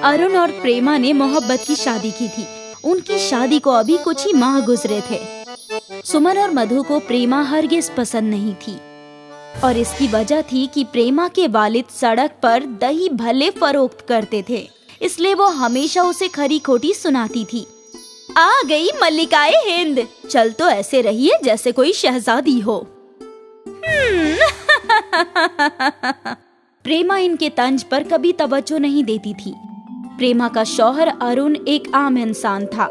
अरुण और प्रेमा ने मोहब्बत की शादी की थी। उनकी शादी को अभी कुछ ही माह गुजरे थे। सुमन और मधु को प्रेमा हरगिज पसंद नहीं थी और इसकी वजह थी कि प्रेमा के वालिद सड़क पर दही भल्ले फरोख्त करते थे, इसलिए वो हमेशा उसे खरी खोटी सुनाती थी। आ गई मल्लिकाए हिंद, चल तो ऐसे रहिए जैसे कोई शहजादी हो। प्रेमा इनके तंज पर कभी तवज्जो नहीं देती थी। प्रेमा का शौहर अरुण एक आम इंसान था।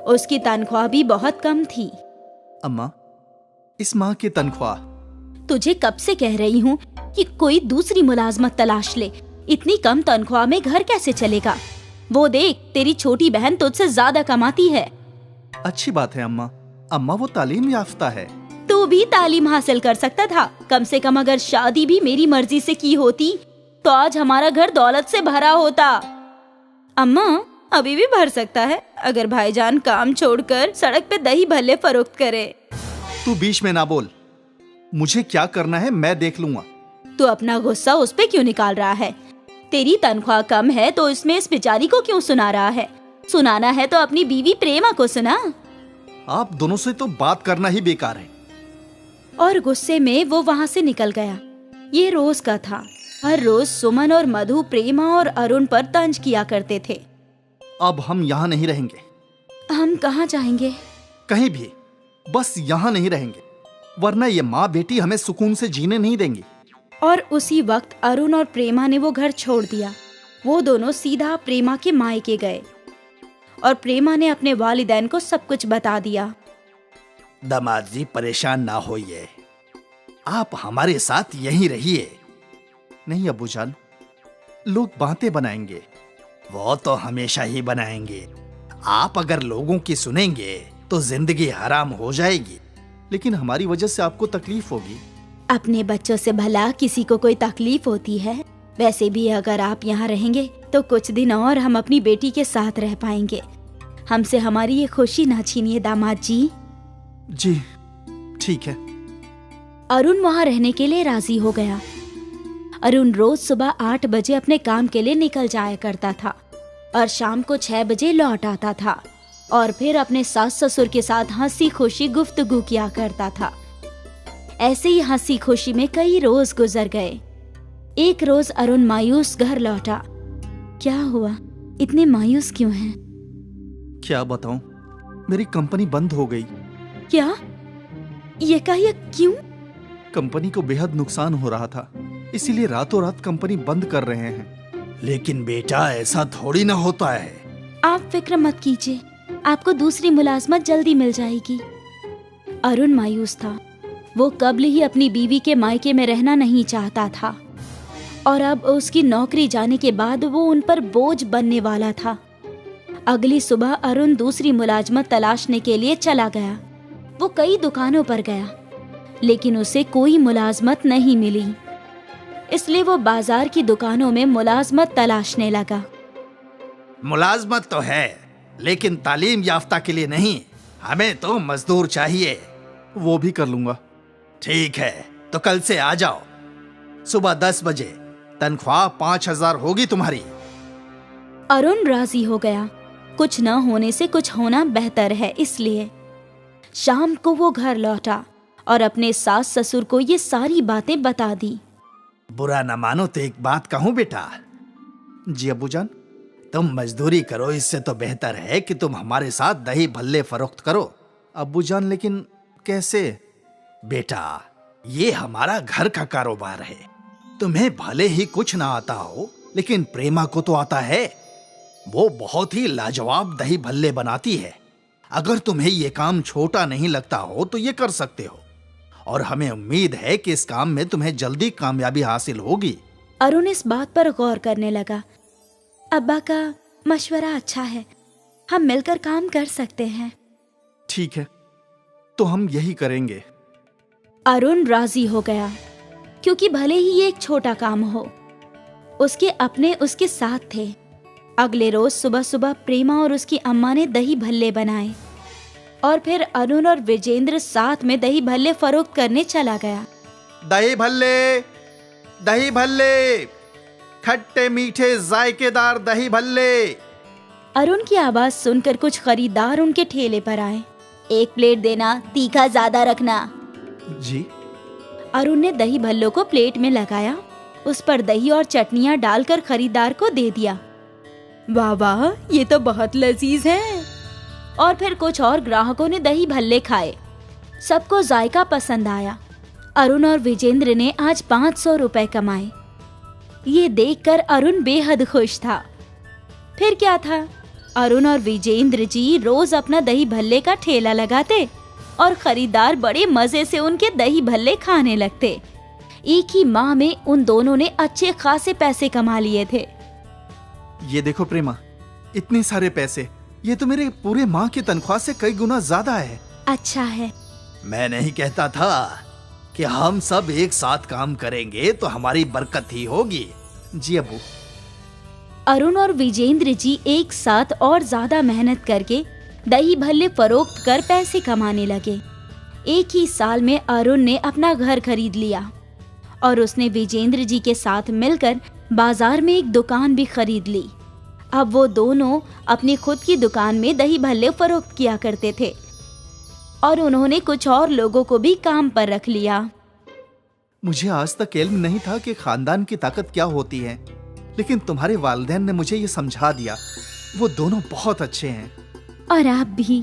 उसकी तनख्वाह भी बहुत कम थी। अम्मा, इस माह की तनख्वाह। तुझे कब से कह रही हूँ कि कोई दूसरी मुलाजमत तलाश ले। इतनी कम तनख्वाह में घर कैसे चलेगा? वो देख, तेरी छोटी बहन तुझसे ज्यादा कमाती है। अच्छी बात है अम्मा। अम्मा वो तालीम याफ्ता है। तू भी तालीम हासिल कर सकता था। कम से कम अगर शादी भी मेरी मर्जी से की होती तो आज हमारा घर दौलत से भरा होता। अम्मा, अभी भी भर सकता है अगर भाईजान काम छोड़कर सड़क पे दही भल्ले फरोख्त करे। तू बीच में ना बोल। मुझे क्या करना है मैं देख लूंगा। तू अपना गुस्सा उस पे क्यों निकाल रहा है? तेरी तनख्वाह कम है तो इसमें इस बेचारी को क्यों सुना रहा है? सुनाना है तो अपनी बीवी प्रेमा को सुना। आप दोनों से तो बात करना ही बेकार है। और गुस्से में वो वहाँ से निकल गया। ये रोज का था। हर रोज सुमन और मधु प्रेमा और अरुण पर तंज किया करते थे। अब हम यहाँ नहीं रहेंगे। हम कहाँ जाएंगे? कहीं भी, बस यहाँ नहीं रहेंगे, वरना ये माँ बेटी हमें सुकून से जीने नहीं देंगी। और उसी वक्त अरुण और प्रेमा ने वो घर छोड़ दिया। वो दोनों सीधा प्रेमा के मायके गए और प्रेमा ने अपने वालिदैन को सब कुछ बता दिया। दामाद जी, परेशान ना होइए, आप हमारे साथ यहीं रहिए। नहीं अब्बूजान, लोग बातें बनाएंगे। वो तो हमेशा ही बनाएंगे। आप अगर लोगों की सुनेंगे तो जिंदगी हराम हो जाएगी, लेकिन हमारी वजह से आपको तकलीफ होगी। अपने बच्चों से भला किसी को कोई तकलीफ होती है? वैसे भी अगर आप यहाँ रहेंगे तो कुछ दिन और हम अपनी बेटी के साथ रह पाएंगे। हमसे हमारी ये खुशी ना छीनिए दामाद जी। जी ठीक है। अरुण वहाँ रहने के लिए राजी हो गया। अरुण रोज सुबह 8 बजे अपने काम के लिए निकल जाया करता था और शाम को 6 बजे लौट आता था और फिर अपने सास ससुर के साथ हंसी खुशी गुफ्तगू किया करता था। ऐसे ही हंसी खुशी में कई रोज गुजर गए। एक रोज अरुण मायूस घर लौटा। क्या हुआ? इतने मायूस क्यों हैं? क्या बताऊं, मेरी कंपनी बंद हो गई। क्या? ये कहिए क्यों? कंपनी को बेहद नुकसान हो रहा था, इसीलिए रातों रात कंपनी बंद कर रहे हैं। लेकिन बेटा, ऐसा थोड़ी ना होता है। आप फिक्र मत कीजिए, आपको दूसरी मुलाजमत जल्दी मिल जाएगी। अरुण मायूस था। वो कब्ल ही अपनी बीवी के मायके में रहना नहीं चाहता था और अब उसकी नौकरी जाने के बाद वो उन पर बोझ बनने वाला था। अगली सुबह अरुण दूसरी मुलाजमत तलाशने के लिए चला गया। वो कई दुकानों पर गया, लेकिन उसे कोई मुलाजमत नहीं मिली। इसलिए वो बाजार की दुकानों में मुलाजमत तलाशने लगा। मुलाजमत तो है, लेकिन तालीम याफ्ता के लिए नहीं। हमें तो मजदूर चाहिए। वो भी कर लूंगा। ठीक है, तो कल से आ जाओ। सुबह 10 बजे तनख्वाह 5000 होगी तुम्हारी। अरुण राजी हो गया। कुछ न होने से कुछ होना बेहतर है, इसलिए शाम को वो घर लौटा और अपने सास ससुर को ये सारी बातें बता दी। बुरा न मानो तो एक बात कहूँ बेटा। जी अब्बूजान। तुम मजदूरी करो, इससे तो बेहतर है कि तुम हमारे साथ दही भल्ले फरोख्त करो। अब्बूजान, लेकिन कैसे? बेटा, ये हमारा घर का कारोबार है। तुम्हें भले ही कुछ ना आता हो, लेकिन प्रेमा को तो आता है। वो बहुत ही लाजवाब दही भल्ले बनाती है। अगर तुम्हें ये काम छोटा नहीं लगता हो तो ये कर सकते हो, और हमें उम्मीद है कि इस काम में तुम्हें जल्दी कामयाबी हासिल होगी। अरुण इस बात पर गौर करने लगा। अब्बा का मशवरा अच्छा है, हम मिलकर काम कर सकते हैं। ठीक है, तो हम यही करेंगे। अरुण राजी हो गया, क्योंकि भले ही ये एक छोटा काम हो, उसके अपने उसके साथ थे। अगले रोज सुबह सुबह प्रेमा और उसकी अम्मा ने दही भल्ले बनाए और फिर अरुण और विजेंद्र साथ में दही भल्ले फरोख्त करने चला गया। दही भल्ले, दही भल्ले, खट्टे मीठे जायकेदार दही भल्ले। अरुण की आवाज सुनकर कुछ खरीदार उनके ठेले पर आए। एक प्लेट देना, तीखा ज्यादा रखना। जी। अरुण ने दही भल्लों को प्लेट में लगाया, उस पर दही और चटनियां डालकर खरीदार को दे दिया। वाह वाह, ये तो बहुत लजीज है। और फिर कुछ और ग्राहकों ने दही भल्ले खाए। सबको जायका पसंद आया। अरुण और विजेंद्र ने आज 500 रुपए कमाए। ये देखकर अरुण बेहद खुश था। फिर क्या था, अरुण और विजेंद्र जी रोज अपना दही भल्ले का ठेला लगाते और खरीदार बड़े मजे से उनके दही भल्ले खाने लगते। एक ही माह में उन दोनों ने अच्छे खासे पैसे कमा लिए थे। ये देखो प्रेमा, इतने सारे पैसे, ये तो मेरे पूरे माह की तनख्वाह से कई गुना ज्यादा है। अच्छा है। मैं नहीं कहता था कि हम सब एक साथ काम करेंगे तो हमारी बरकत ही होगी। जी अब्बू। अरुण और विजेंद्र जी एक साथ और ज्यादा मेहनत करके दही भल्ले फरोख्त कर पैसे कमाने लगे। एक ही साल में अरुण ने अपना घर खरीद लिया और उसने विजेंद्र जी के साथ मिलकर बाजार में एक दुकान भी खरीद ली। अब वो दोनों अपनी खुद की दुकान में दही भल्ले फरोख्त किया करते थे और उन्होंने कुछ और लोगों को भी काम पर रख लिया। मुझे आज तक इल्म नहीं था कि खानदान की ताकत क्या होती है, लेकिन तुम्हारे वालिदैन ने मुझे ये समझा दिया। वो दोनों बहुत अच्छे हैं। और आप भी।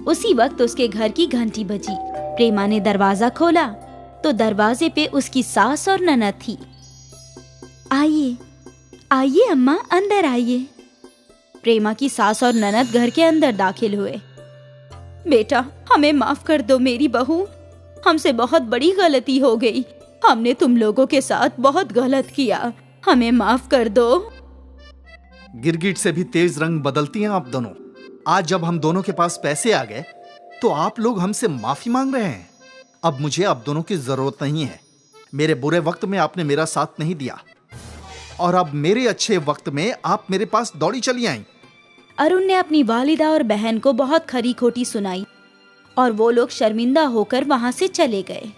उसी वक्त उसके घर की घंटी बजी। प्रेमा ने दरवाजा खोला तो दरवाजे पे उसकी सास और ननद थी। आइए आइए अम्मा, अंदर आइए। प्रेमा की सास और ननद घर के अंदर दाखिल हुए। बेटा, हमें माफ कर दो मेरी बहू, हमसे बहुत बड़ी गलती हो गई। हमने तुम लोगों के साथ बहुत गलत किया, हमें माफ कर दो। गिरगिट से भी तेज रंग बदलती हैं आप दोनों। आज जब हम दोनों के पास पैसे आ गए तो आप लोग हमसे माफी मांग रहे हैं। अब मुझे आप दोनों की जरूरत नहीं है। मेरे बुरे वक्त में आपने मेरा साथ नहीं दिया और अब मेरे अच्छे वक्त में आप मेरे पास दौड़ी चली आई। अरुण ने अपनी वालिदा और बहन को बहुत खरी खोटी सुनाई और वो लोग शर्मिंदा होकर वहां से चले गए।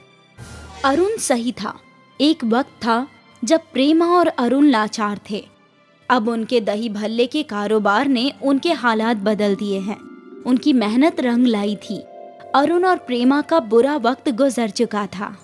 अरुण सही था। एक वक्त था जब प्रेमा और अरुण लाचार थे। अब उनके दही भल्ले के कारोबार ने उनके हालात बदल दिए हैं। उनकी मेहनत रंग लाई थी। अरुण और प्रेमा का बुरा वक्त गुजर चुका था।